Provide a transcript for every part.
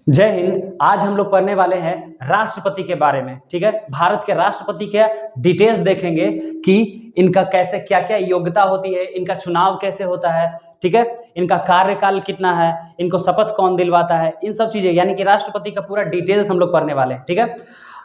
जय हिंद। आज हम लोग पढ़ने वाले हैं राष्ट्रपति के बारे में। ठीक है, भारत के राष्ट्रपति के डिटेल्स देखेंगे कि इनका कैसे क्या क्या योग्यता होती है, इनका चुनाव कैसे होता है, ठीक है, इनका कार्यकाल कितना है, इनको शपथ कौन दिलवाता है, इन सब चीजें यानी कि राष्ट्रपति का पूरा डिटेल्स हम लोग पढ़ने वाले हैं। ठीक है,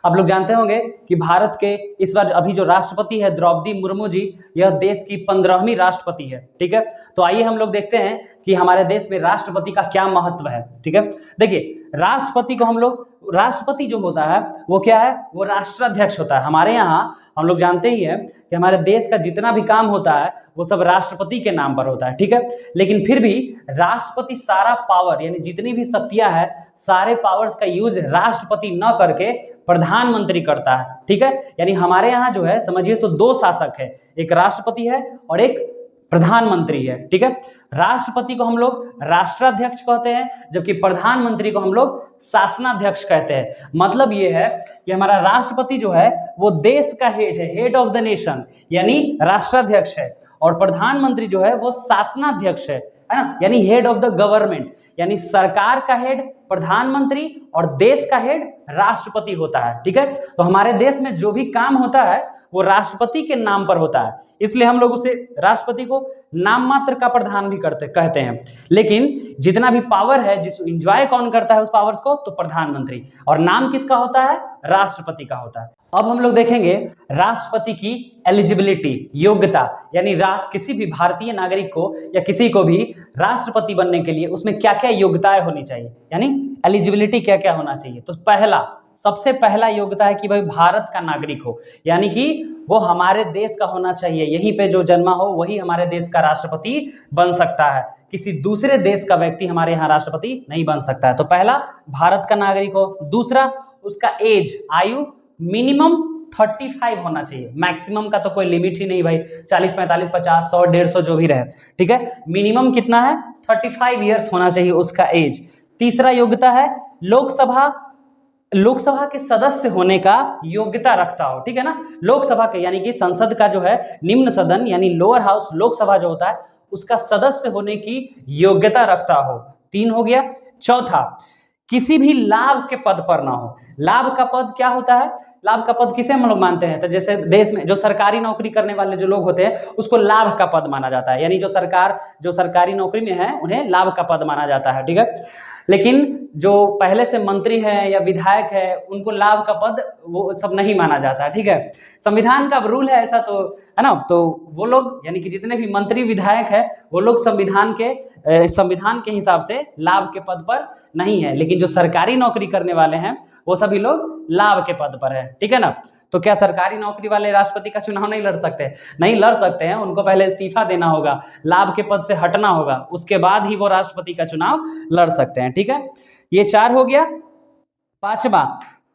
आप लोग जानते होंगे कि भारत के इस बार अभी जो राष्ट्रपति है द्रौपदी मुर्मू जी, यह देश की 15वीं राष्ट्रपति है। ठीक है, तो आइए हम लोग देखते हैं कि हमारे देश में राष्ट्रपति का क्या महत्व है। ठीक है, देखिए राष्ट्रपति को हम लोग, राष्ट्रपति जो होता है वो क्या है, वो राष्ट्राध्यक्ष होता है। हमारे यहाँ हम लोग जानते ही है कि हमारे देश का जितना भी काम होता है वो सब राष्ट्रपति के नाम पर होता है। ठीक है, लेकिन फिर भी राष्ट्रपति सारा पावर यानी जितनी भी शक्तियां है सारे पावर्स का यूज राष्ट्रपति न करके प्रधानमंत्री करता है। ठीक है, यानी हमारे यहाँ जो है समझिए तो दो शासक है, एक राष्ट्रपति है और एक प्रधानमंत्री है। ठीक है, राष्ट्रपति को हम लोग राष्ट्राध्यक्ष कहते हैं जबकि प्रधानमंत्री को हम लोग शासनाध्यक्ष कहते हैं। मतलब ये है कि हमारा राष्ट्रपति जो है वो देश का हेड है, हेड ऑफ द नेशन यानी राष्ट्राध्यक्ष है, और प्रधानमंत्री जो है वो शासनाध्यक्ष है ना, यानी हेड ऑफ द गवर्नमेंट, यानी सरकार का हेड प्रधानमंत्री और देश का हेड राष्ट्रपति होता है। ठीक है, तो हमारे देश में जो भी काम होता है वो राष्ट्रपति के नाम पर होता है, इसलिए हम लोग उसे राष्ट्रपति को नाम मात्र का प्रधान भी कहते हैं। लेकिन जितना भी पावर है, जिस एंजॉय कौन करता है उस पावर्स को, तो प्रधानमंत्री, और नाम किसका होता है, राष्ट्रपति का होता है। अब हम लोग देखेंगे राष्ट्रपति की एलिजिबिलिटी, योग्यता, यानी राष्ट्र किसी भी भारतीय नागरिक को या किसी को भी राष्ट्रपति बनने के लिए उसमें क्या क्या योग्यताएं होनी चाहिए, यानी एलिजिबिलिटी क्या क्या होना चाहिए। तो सबसे पहला योग्यता है कि भाई भारत का नागरिक हो, यानी कि वो हमारे देश का होना चाहिए, यहीं पे जो जन्मा हो वही हमारे देश का राष्ट्रपति बन सकता है, किसी दूसरे देश का व्यक्ति हमारे यहाँ राष्ट्रपति नहीं बन सकता है। तो पहला भारत का नागरिक हो। दूसरा उसका एज, आयु मिनिमम 35 होना चाहिए, मैक्सिमम का तो कोई लिमिट ही नहीं भाई, 40 45 50 100 150 जो भी रहे। ठीक है, मिनिमम कितना है, 35 ईयर्स होना चाहिए उसका एज। तीसरा योग्यता है लोकसभा के सदस्य होने का योग्यता रखता हो। ठीक है ना, लोकसभा के यानी कि संसद का जो है निम्न सदन यानी लोअर हाउस लोकसभा जो होता है उसका सदस्य होने की योग्यता रखता हो। 3 हो गया। चौथा, किसी भी लाभ के पद पर ना हो। लाभ का पद क्या होता है, लाभ का पद किसे हम लोग मानते हैं, तो जैसे देश में जो सरकारी नौकरी करने वाले जो लोग होते हैं उसको लाभ का पद माना जाता है, यानी जो सरकारी नौकरी में है उन्हें लाभ का पद माना जाता है। ठीक है, लेकिन जो पहले से मंत्री है या विधायक है उनको लाभ का पद वो सब नहीं माना जाता है। ठीक है, संविधान का रूल है ऐसा, तो है ना, तो वो लोग यानी कि जितने भी मंत्री विधायक है वो लोग संविधान के हिसाब से लाभ के पद पर नहीं है, लेकिन जो सरकारी नौकरी करने वाले हैं वो सभी लोग लाभ के पद पर है। ठीक है ना, तो क्या सरकारी नौकरी वाले राष्ट्रपति का चुनाव नहीं लड़ सकते? नहीं लड़ सकते हैं, उनको पहले इस्तीफा देना होगा, लाभ के पद से हटना होगा, उसके बाद ही वो राष्ट्रपति का चुनाव लड़ सकते हैं। ठीक है, ये 4 हो गया। 5वां,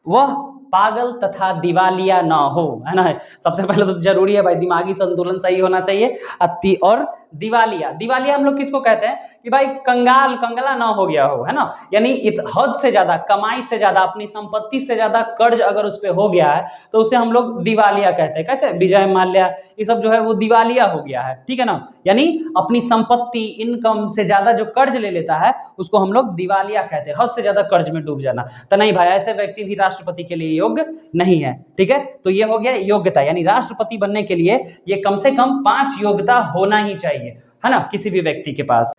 वह पागल तथा दिवालिया ना हो, है ना। सबसे पहले तो जरूरी है भाई दिमागी संतुलन सही होना चाहिए। और दिवालिया हम लोग किसको कहते हैं कि भाई कंगाला ना हो गया हो, है ना, यानी हद से ज्यादा कमाई से ज्यादा अपनी संपत्ति से ज्यादा कर्ज अगर उस पर हो गया है तो उसे हम लोग दिवालिया कहते हैं। कैसे, विजय माल्या ये सब जो है वो दिवालिया हो गया है। ठीक है ना, यानी अपनी संपत्ति इनकम से ज्यादा जो कर्ज ले लेता है उसको हम लोग दिवालिया कहते हैं, हद से ज्यादा कर्ज में डूब जाना। तो नहीं भाई, ऐसे व्यक्ति भी राष्ट्रपति के लिए योग्य नहीं है। ठीक है, तो ये हो गया योग्यता, यानी राष्ट्रपति बनने के लिए ये कम से कम 5 योग्यता होना ही चाहिए, है ना, किसी भी व्यक्ति के पास।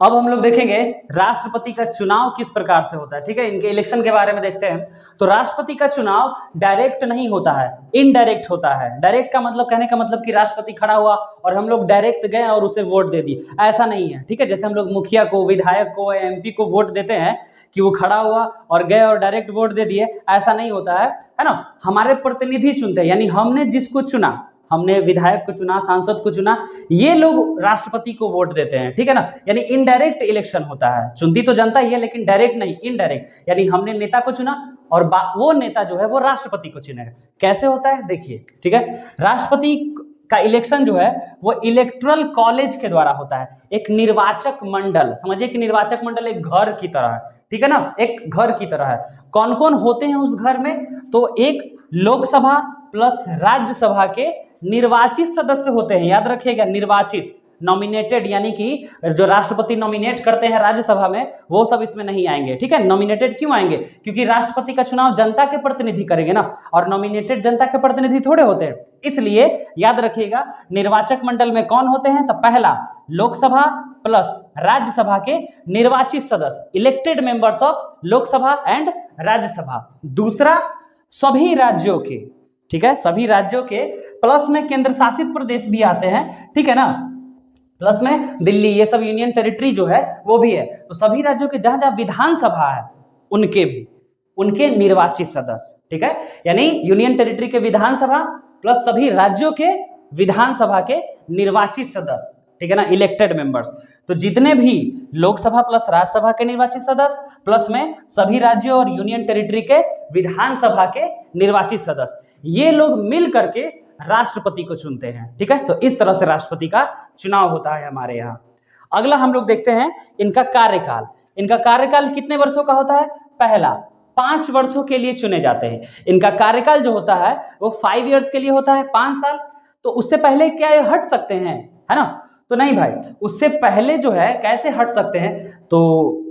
अब हम लोग देखेंगे राष्ट्रपति का चुनाव किस प्रकार से होता है। ठीक है, इनके इलेक्शन के बारे में देखते हैं। तो राष्ट्रपति का चुनाव डायरेक्ट नहीं होता है, इनडायरेक्ट होता है। डायरेक्ट का मतलब, कहने का मतलब कि राष्ट्रपति खड़ा हुआ और हम लोग डायरेक्ट गए और उसे वोट दे दी, ऐसा नहीं है। ठीक है, जैसे हम लोग मुखिया को, विधायक को, एमपी को वोट देते हैं कि वो खड़ा हुआ और गए और डायरेक्ट वोट दे दिए, ऐसा नहीं होता है ना। हमारे प्रतिनिधि चुनते हैं, यानी हमने जिसको चुना, हमने विधायक को चुना, सांसद को चुना, ये लोग राष्ट्रपति को वोट देते हैं। ठीक है ना, यानी इनडायरेक्ट इलेक्शन होता है। चुनती तो जनता ही है लेकिन डायरेक्ट नहीं, इनडायरेक्ट, यानी हमने नेता को चुना और वो नेता जो है वो राष्ट्रपति को चुनेगा। कैसे होता है देखिए। ठीक है, राष्ट्रपति का इलेक्शन जो है वो इलेक्टोरल कॉलेज के द्वारा होता है, एक निर्वाचक मंडल, समझिए कि निर्वाचक मंडल एक घर की तरह है। ठीक है ना, एक घर की तरह है। कौन कौन होते हैं उस घर में, तो एक लोकसभा प्लस राज्यसभा के निर्वाचित सदस्य होते हैं, याद रखिएगा, निर्वाचित नॉमिनेटेड यानी कि जो राष्ट्रपति नॉमिनेट करते हैं राज्यसभा में, वो सब इसमें नहीं आएंगे, ठीक है। नॉमिनेटेड क्यों आएंगे? क्योंकि राष्ट्रपति का चुनाव जनता के प्रतिनिधि करेंगे ना, और नॉमिनेटेड जनता के प्रतिनिधि थोड़े होते हैं। इसलिए याद रखिएगा, निर्वाचक मंडल में कौन होते हैं? तो पहला लोकसभा प्लस राज्यसभा के निर्वाचित सदस्य, elected members of Lok Sabha and Rajya Sabha. दूसरा सभी राज्यों के, ठीक है, सभी राज्यों के, प्लस में केंद्र शासित प्रदेश भी आते हैं, ठीक है ना, प्लस में दिल्ली, ये सब यूनियन टेरिटरी जो है वो भी है। तो सभी राज्यों के जहां जहां विधानसभा है उनके भी, उनके निर्वाचित सदस्य, ठीक है, यानी यूनियन टेरिटरी के विधानसभा प्लस सभी राज्यों के विधानसभा के निर्वाचित सदस्य, ठीक है ना, इलेक्टेड मेंबर्स। तो जितने भी लोकसभा प्लस राज्यसभा के निर्वाचित सदस्य प्लस में सभी राज्यों और यूनियन टेरिटरी के विधानसभा के निर्वाचित सदस्य, ये लोग मिल करके राष्ट्रपति को चुनते हैं, ठीक है। तो इस तरह से राष्ट्रपति का चुनाव होता है हमारे यहाँ। अगला हम लोग देखते हैं इनका कार्यकाल। इनका कार्यकाल कितने वर्षों का होता है? पहला 5 वर्षों के लिए चुने जाते हैं। इनका कार्यकाल जो होता है वो 5 इयर्स के लिए होता है, 5 साल। तो उससे पहले क्या ये हट सकते हैं, है ना? तो नहीं भाई, उससे पहले जो है कैसे हट सकते हैं? तो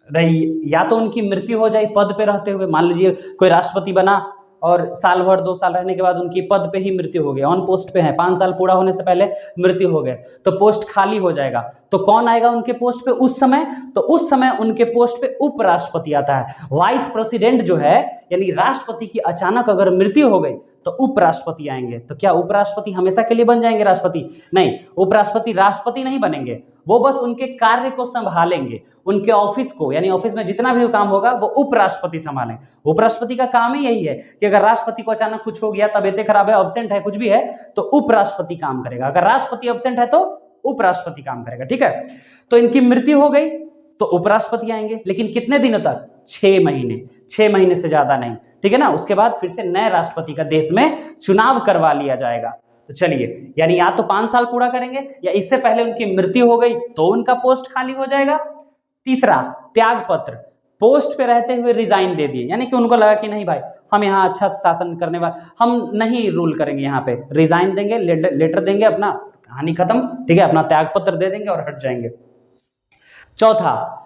या तो उनकी मृत्यु हो जाए पद पे रहते हुए, मान लीजिए कोई राष्ट्रपति बना और साल भर 2 साल रहने के बाद उनकी पद पे ही मृत्यु हो गई, ऑन पोस्ट पे है, 5 साल पूरा होने से पहले मृत्यु हो गए, तो पोस्ट खाली हो जाएगा। तो कौन आएगा उनके पोस्ट पे उस समय? तो उस समय उनके पोस्ट पे उपराष्ट्रपति आता है। वाइस प्रेसिडेंट जो है, यानी राष्ट्रपति की अचानक अगर मृत्यु हो गई तो उपराष्ट्रपति आएंगे। तो क्या उपराष्ट्रपति हमेशा के लिए बन जाएंगे राष्ट्रपति? नहीं, उपराष्ट्रपति राष्ट्रपति नहीं बनेंगे, वो बस उनके कार्य को संभालेंगे, उनके ऑफिस को, यानी ऑफिस में जितना भी काम होगा वो उपराष्ट्रपति संभालें। उपराष्ट्रपति का काम ही यही है कि अगर राष्ट्रपति को अचानक कुछ हो गया, तबीयत खराब है, एब्सेंट है, कुछ भी है, तो उपराष्ट्रपति काम करेगा। अगर राष्ट्रपति एब्सेंट है तो उपराष्ट्रपति काम करेगा, ठीक है। तो इनकी मृत्यु हो गई तो उपराष्ट्रपति आएंगे, लेकिन कितने दिनों तक? 6 महीने, 6 महीने से ज्यादा नहीं, ठीक है ना। उसके बाद फिर से नए राष्ट्रपति का देश में चुनाव करवा लिया जाएगा। तो चलिए, यानी या तो 5 साल पूरा करेंगे या इससे पहले उनकी मृत्यु हो गई तो उनका पोस्ट खाली हो जाएगा। तीसरा त्याग पत्र, पोस्ट पे रहते हुए रिजाइन दे दिए, यानी कि उनको लगा कि नहीं भाई हम यहाँ अच्छा शासन करने वाले, हम नहीं रूल करेंगे, यहाँ पे रिजाइन देंगे, लेटर देंगे, अपना कहानी खत्म, ठीक है, अपना त्याग पत्र दे देंगे और हट जाएंगे। चौथा,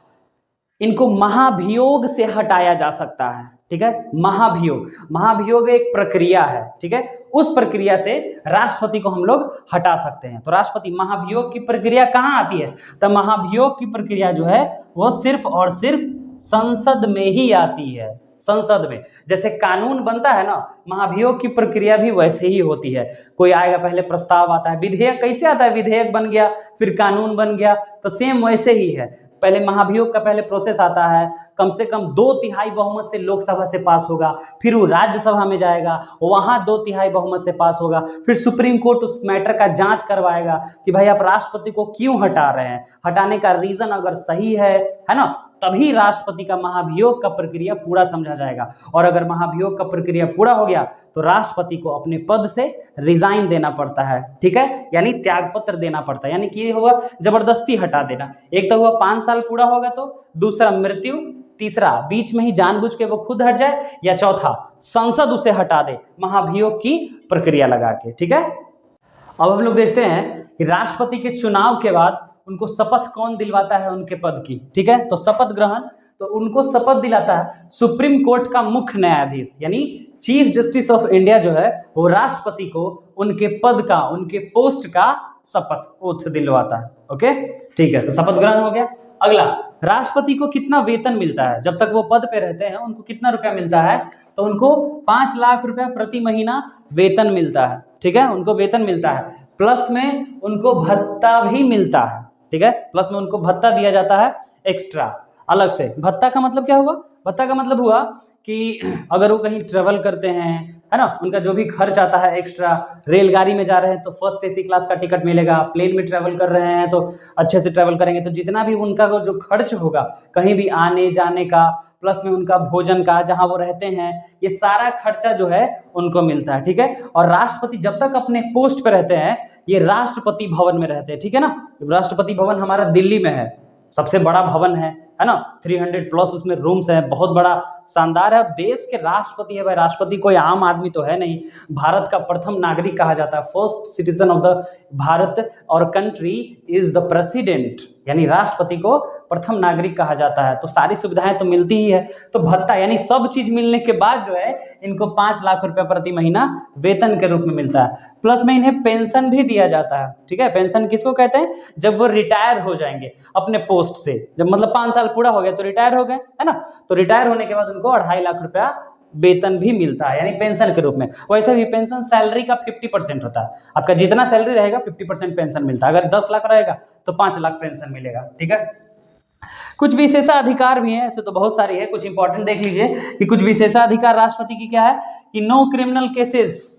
इनको महाभियोग से हटाया जा सकता है, ठीक है। महाभियोग, महाभियोग एक प्रक्रिया है, ठीक है, उस प्रक्रिया से राष्ट्रपति को हम लोग हटा सकते हैं। तो राष्ट्रपति, महाभियोग की प्रक्रिया कहाँ आती है? तो महाभियोग की प्रक्रिया जो है वो सिर्फ और सिर्फ संसद में ही आती है। संसद में जैसे कानून बनता है ना, महाभियोग की प्रक्रिया भी वैसे ही होती है। कोई आएगा, पहले प्रस्ताव आता है, विधेयक कैसे आता है, विधेयक बन गया फिर कानून बन गया, तो सेम वैसे ही है। पहले महाभियोग का पहले प्रोसेस आता है, कम से कम 2/3 बहुमत से लोकसभा से पास होगा, फिर वो राज्यसभा में जाएगा, वहां 2/3 बहुमत से पास होगा, फिर सुप्रीम कोर्ट उस मैटर का जांच करवाएगा कि भाई आप राष्ट्रपति को क्यों हटा रहे हैं, हटाने का रीजन अगर सही है ना, तभी राष्ट्रपति का महाभियोग का प्रक्रिया पूरा समझा जाएगा। और अगर महाभियोग का प्रक्रिया पूरा हो गया तो राष्ट्रपति को अपने पद से रिजाइन देना पड़ता है, ठीक है, यानी त्यागपत्र देना पड़ता है, यानी कि ये होगा जबरदस्ती हटा देना। एक तो हुआ 5 साल पूरा होगा, तो दूसरा मृत्यु, तीसरा बीच में ही जानबूझ के वो खुद हट जाए, या चौथा संसद उसे हटा दे महाभियोग की प्रक्रिया लगा के, ठीक है। अब हम लोग देखते हैं कि राष्ट्रपति के चुनाव के बाद उनको शपथ कौन दिलवाता है उनके पद की, ठीक है। तो शपथ ग्रहण, तो उनको शपथ दिलाता है सुप्रीम कोर्ट का मुख्य न्यायाधीश, यानी चीफ जस्टिस ऑफ इंडिया जो है वो राष्ट्रपति को उनके पद का, उनके पोस्ट का शपथ ओथ दिलवाता है। ओके, ठीक है, तो शपथ ग्रहण हो गया। अगला, राष्ट्रपति को कितना वेतन मिलता है जब तक वो पद पे रहते हैं, उनको कितना रुपया मिलता है? तो उनको 5 लाख रुपया प्रति महीना वेतन मिलता है, ठीक है, उनको वेतन मिलता है, प्लस में उनको भत्ता भी मिलता है, ठीक है, प्लस में उनको भत्ता दिया जाता है एक्स्ट्रा अलग से। भत्ता का मतलब क्या हुआ? भत्ता का मतलब हुआ कि अगर वो कहीं ट्रेवल करते हैं, है ना, उनका जो भी खर्च आता है एक्स्ट्रा, रेलगाड़ी में जा रहे हैं तो फर्स्ट एसी क्लास का टिकट मिलेगा, प्लेन में ट्रेवल कर रहे हैं तो अच्छे से ट्रेवल करेंगे, तो जितना भी उनका जो खर्च होगा कहीं भी आने जाने का, प्लस में उनका भोजन का, जहां वो रहते हैं, ये सारा खर्चा जो है उनको मिलता है, ठीक है। और राष्ट्रपति जब तक अपने पोस्ट पे रहते हैं, ये राष्ट्रपति भवन में रहते हैं, ठीक है ना। राष्ट्रपति भवन हमारा दिल्ली में है, सबसे बड़ा भवन है, है ना, 300 प्लस उसमें रूम्स हैं, बहुत बड़ा शानदार है। देश के राष्ट्रपति है भाई, राष्ट्रपति कोई आम आदमी तो है नहीं, भारत का प्रथम नागरिक कहा जाता है, first citizen of the Bharat, और कंट्री इज द प्रेसिडेंट, यानी राष्ट्रपति को प्रथम नागरिक कहा जाता है। तो सारी सुविधाएं तो मिलती ही है। तो भत्ता यानी सब चीज मिलने के बाद जो है इनको 5 लाख रुपया प्रति महीना वेतन के रूप में मिलता है। प्लस में इन्हें पेंशन भी दिया जाता है, ठीक है। पेंशन किसको कहते हैं? जब वो रिटायर हो जाएंगे अपने पोस्ट से, जब मतलब 5 साल पूरा हो गया तो रिटायर हो गए, है ना, तो रिटायर होने के बाद उनको 2.5 लाख रुपया वेतन भी मिलता है, यानी पेंशन के रूप में। वैसे भी पेंशन सैलरी का 50% होता है, आपका जितना सैलरी रहेगा 50% पेंशन मिलता है। अगर 10 लाख रहेगा तो 5 लाख पेंशन मिलेगा, ठीक है। कुछ विशेषाधिकार भी हैं, ऐसे तो बहुत सारी है, कुछ इंपॉर्टेंट देख लीजिए कि कुछ विशेषाधिकार राष्ट्रपति की क्या है कि नो क्रिमिनल केसेस,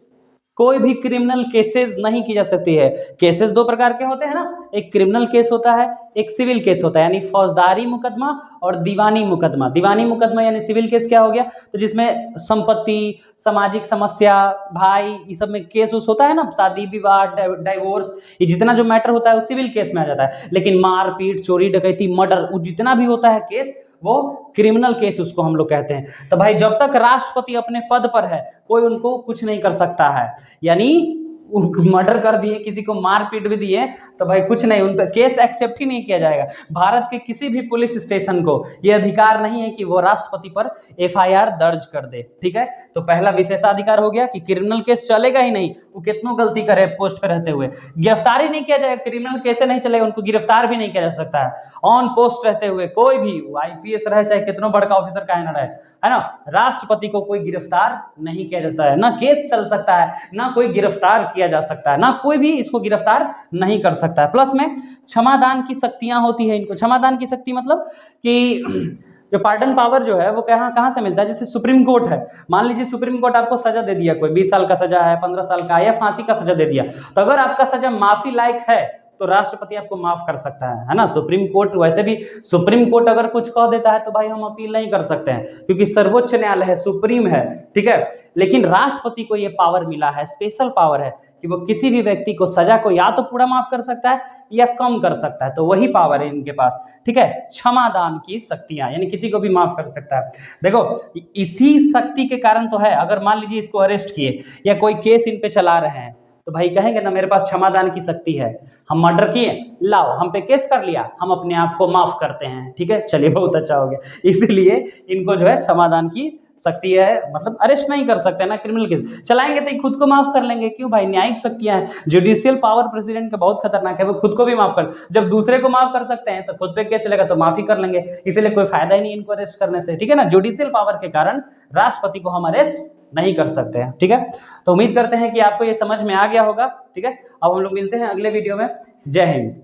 कोई भी क्रिमिनल केसेस नहीं की जा सकती है। केसेस 2 प्रकार के होते हैं ना, एक क्रिमिनल केस होता है, एक सिविल केस होता है, यानी फौजदारी मुकदमा और दीवानी मुकदमा। दीवानी मुकदमा यानी सिविल केस क्या हो गया, तो जिसमें संपत्ति, सामाजिक समस्या, भाई, ये सब में केस उस होता है ना, शादी विवाह, डाइवोर्स, ये जितना जो मैटर होता है वो सिविल केस में आ जाता है। लेकिन मारपीट, चोरी डकैती, मर्डर, जितना भी होता है केस, वो क्रिमिनल केस उसको हम लोग कहते हैं। तो भाई जब तक राष्ट्रपति अपने पद पर है कोई उनको कुछ नहीं कर सकता है, यानी मर्डर कर दिए, किसी को मार पीट भी दिए तो भाई कुछ नहीं, उन पर केस एक्सेप्ट ही नहीं किया जाएगा। भारत के किसी भी पुलिस स्टेशन को ये अधिकार नहीं है कि वो राष्ट्रपति पर FIR दर्ज कर दे, ठीक है। तो पहला विशेषाधिकार हो गया कि क्रिमिनल केस चलेगा ही नहीं, वो कितनों गलती करे पोस्ट पर रहते हुए, गिरफ्तार ही नहीं किया जाएगा, क्रिमिनल केस नहीं चलेगा, उनको गिरफ्तार भी नहीं किया जा सकता है। ऑन पोस्ट रहते हुए कोई भी IPS रहे, चाहे कितना बड़का ऑफिसर का रहे, है ना, राष्ट्रपति को कोई गिरफ्तार नहीं किया जा सकता है, ना केस चल सकता है, ना कोई गिरफ्तार किया जा सकता है, ना कोई भी इसको गिरफ्तार नहीं कर सकता है। प्लस में क्षमादान की शक्तियां होती है इनको। क्षमादान की शक्ति मतलब कि जो पार्डन पावर जो है वो कहाँ से मिलता है, जैसे सुप्रीम कोर्ट है, मान लीजिए सुप्रीम कोर्ट आपको सजा दे दिया, कोई 20 साल का सजा है, 15 साल का, या फांसी का सजा दे दिया, तो अगर आपका सजा माफी लायक है तो राष्ट्रपति आपको माफ कर सकता है ना। सुप्रीम कोर्ट, वैसे भी सुप्रीम कोर्ट अगर कुछ कह देता है तो भाई हम अपील नहीं कर सकते हैं, क्योंकि सर्वोच्च न्यायालय है, सुप्रीम है, ठीक है। लेकिन राष्ट्रपति को ये पावर मिला है, स्पेशल पावर है कि वो किसी भी व्यक्ति को सजा को या तो पूरा माफ कर सकता है या कम कर सकता है, तो वही पावर है इनके पास, ठीक है। क्षमादान की शक्तियां, यानी किसी को भी माफ कर सकता है। देखो इसी शक्ति के कारण तो है, अगर मान लीजिए इसको अरेस्ट किए या कोई केस इन पे चला रहे हैं तो भाई कहेंगे ना मेरे पास क्षमादान की शक्ति है, हम मर्डर किए, लाओ हम पे केस कर लिया, हम अपने आप को माफ करते हैं, ठीक है। चलिए बहुत अच्छा हो गया, इसीलिए इनको जो है क्षमादान की शक्ति है, मतलब अरेस्ट नहीं कर सकते ना, क्रिमिनल केस चलाएंगे तो खुद को माफ कर लेंगे। क्यों भाई, न्यायिक शक्तियां हैं। जुडिशियल पावर प्रेसिडेंट का बहुत खतरनाक है, वो खुद को भी माफ कर, जब दूसरे को माफ कर सकते हैं तो खुद पे केस चलेगा तो माफी कर लेंगे, इसलिए कोई फायदा ही नहीं इनको अरेस्ट करने से, ठीक है ना। जुडिशियल पावर के कारण राष्ट्रपति को हम अरेस्ट नहीं कर सकते हैं, ठीक है। तो उम्मीद करते हैं कि आपको ये समझ में आ गया होगा, ठीक है। अब हम लोग मिलते हैं अगले वीडियो में। जय हिंद।